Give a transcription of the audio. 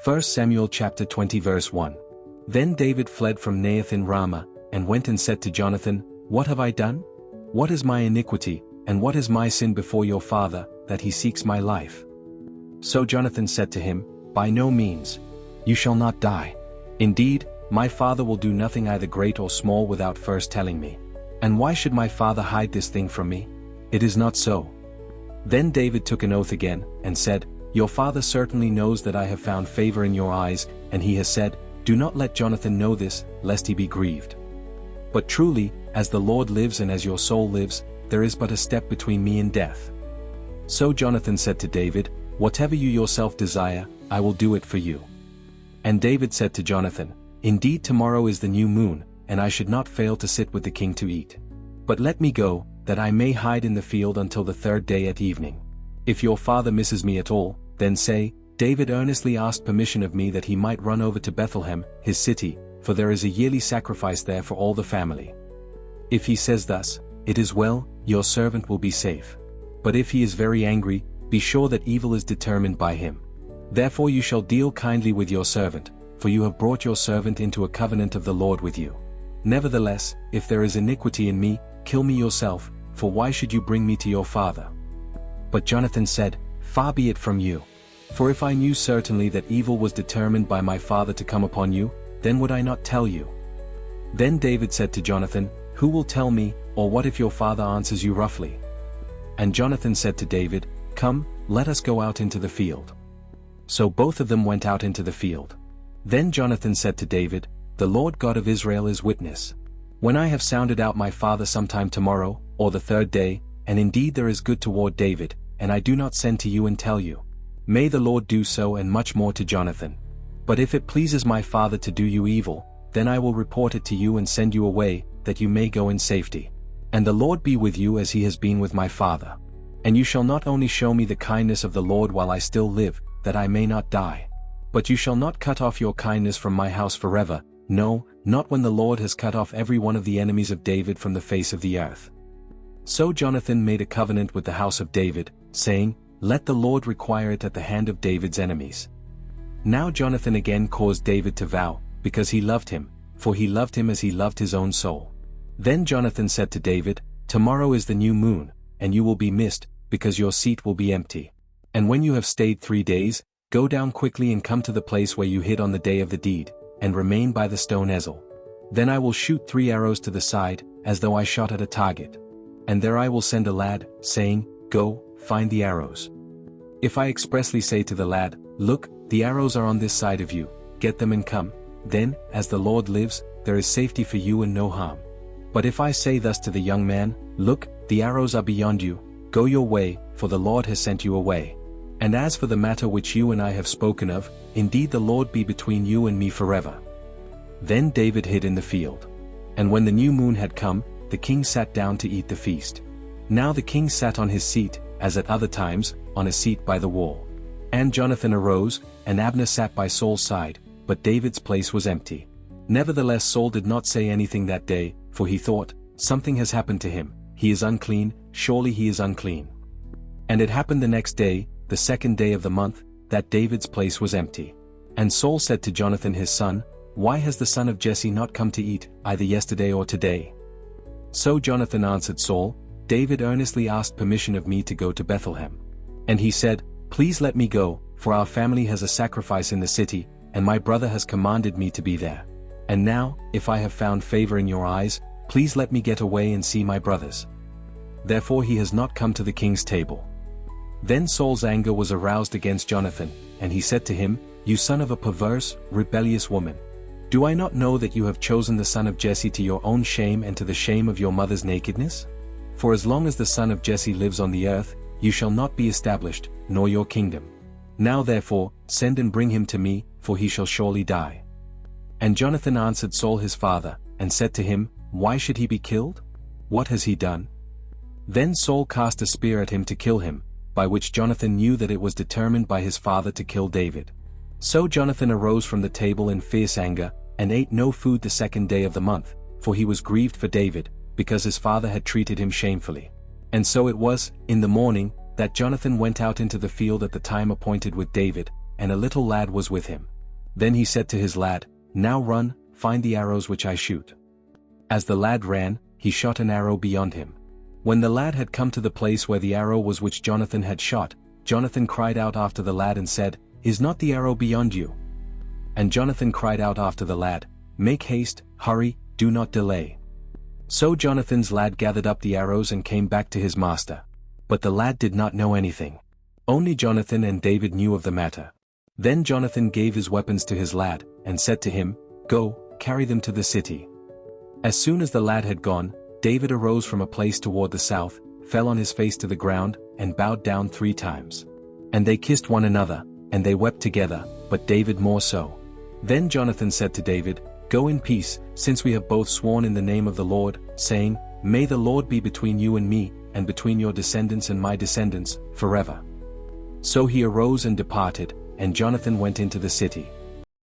1 Samuel chapter 20 verse 1. Then David fled from Naioth in Ramah, and went and said to Jonathan, What have I done? What is my iniquity, and what is my sin before your father, that he seeks my life? So Jonathan said to him, By no means. You shall not die. Indeed, my father will do nothing either great or small without first telling me. And why should my father hide this thing from me? It is not so. Then David took an oath again, and said, Your father certainly knows that I have found favor in your eyes, and he has said, Do not let Jonathan know this, lest he be grieved. But truly, as the Lord lives and as your soul lives, there is but a step between me and death. So Jonathan said to David, Whatever you yourself desire, I will do it for you. And David said to Jonathan, Indeed tomorrow is the new moon, and I should not fail to sit with the king to eat. But let me go, that I may hide in the field until the third day at evening. If your father misses me at all, then say, David earnestly asked permission of me that he might run over to Bethlehem, his city, for there is a yearly sacrifice there for all the family. If he says thus, It is well, your servant will be safe. But if he is very angry, be sure that evil is determined by him. Therefore you shall deal kindly with your servant, for you have brought your servant into a covenant of the Lord with you. Nevertheless, if there is iniquity in me, kill me yourself, for why should you bring me to your father? But Jonathan said, Far be it from you. For if I knew certainly that evil was determined by my father to come upon you, then would I not tell you? Then David said to Jonathan, Who will tell me, or what if your father answers you roughly? And Jonathan said to David, Come, let us go out into the field. So both of them went out into the field. Then Jonathan said to David, The Lord God of Israel is witness. When I have sounded out my father sometime tomorrow, or the third day, and indeed there is good toward David, and I do not send to you and tell you, may the Lord do so and much more to Jonathan. But if it pleases my father to do you evil, then I will report it to you and send you away, that you may go in safety. And the Lord be with you as he has been with my father. And you shall not only show me the kindness of the Lord while I still live, that I may not die. But you shall not cut off your kindness from my house forever, no, not when the Lord has cut off every one of the enemies of David from the face of the earth. So Jonathan made a covenant with the house of David, saying, Let the Lord require it at the hand of David's enemies. Now Jonathan again caused David to vow, because he loved him, for he loved him as he loved his own soul. Then Jonathan said to David, Tomorrow is the new moon, and you will be missed, because your seat will be empty. And when you have stayed 3 days, go down quickly and come to the place where you hid on the day of the deed, and remain by the stone Ezel. Then I will shoot 3 arrows to the side, as though I shot at a target. And there I will send a lad, saying, Go, find the arrows. If I expressly say to the lad, Look, the arrows are on this side of you, get them and come, then, as the Lord lives, there is safety for you and no harm. But if I say thus to the young man, Look, the arrows are beyond you, go your way, for the Lord has sent you away. And as for the matter which you and I have spoken of, indeed the Lord be between you and me forever. Then David hid in the field. And when the new moon had come, the king sat down to eat the feast. Now the king sat on his seat, as at other times, on a seat by the wall. And Jonathan arose, and Abner sat by Saul's side, but David's place was empty. Nevertheless Saul did not say anything that day, for he thought, Something has happened to him, he is unclean, surely he is unclean. And it happened the next day, the second day of the month, that David's place was empty. And Saul said to Jonathan his son, Why has the son of Jesse not come to eat, either yesterday or today? So Jonathan answered Saul, David earnestly asked permission of me to go to Bethlehem. And he said, Please let me go, for our family has a sacrifice in the city, and my brother has commanded me to be there. And now, if I have found favor in your eyes, please let me get away and see my brothers. Therefore he has not come to the king's table. Then Saul's anger was aroused against Jonathan, and he said to him, You son of a perverse, rebellious woman. Do I not know that you have chosen the son of Jesse to your own shame and to the shame of your mother's nakedness? For as long as the son of Jesse lives on the earth, you shall not be established, nor your kingdom. Now therefore, send and bring him to me, for he shall surely die. And Jonathan answered Saul his father, and said to him, Why should he be killed? What has he done? Then Saul cast a spear at him to kill him, by which Jonathan knew that it was determined by his father to kill David. So Jonathan arose from the table in fierce anger, and ate no food the second day of the month, for he was grieved for David, because his father had treated him shamefully. And so it was, in the morning, that Jonathan went out into the field at the time appointed with David, and a little lad was with him. Then he said to his lad, "Now run, find the arrows which I shoot." As the lad ran, he shot an arrow beyond him. When the lad had come to the place where the arrow was which Jonathan had shot, Jonathan cried out after the lad and said, "Is not the arrow beyond you?" And Jonathan cried out after the lad, "Make haste, hurry, do not delay." So Jonathan's lad gathered up the arrows and came back to his master. But the lad did not know anything. Only Jonathan and David knew of the matter. Then Jonathan gave his weapons to his lad, and said to him, "Go, carry them to the city." As soon as the lad had gone, David arose from a place toward the south, fell on his face to the ground, and bowed down 3 times. And they kissed one another, and they wept together, but David more so. Then Jonathan said to David, "Go in peace, since we have both sworn in the name of the Lord, saying, May the Lord be between you and me, and between your descendants and my descendants, forever." So he arose and departed, and Jonathan went into the city.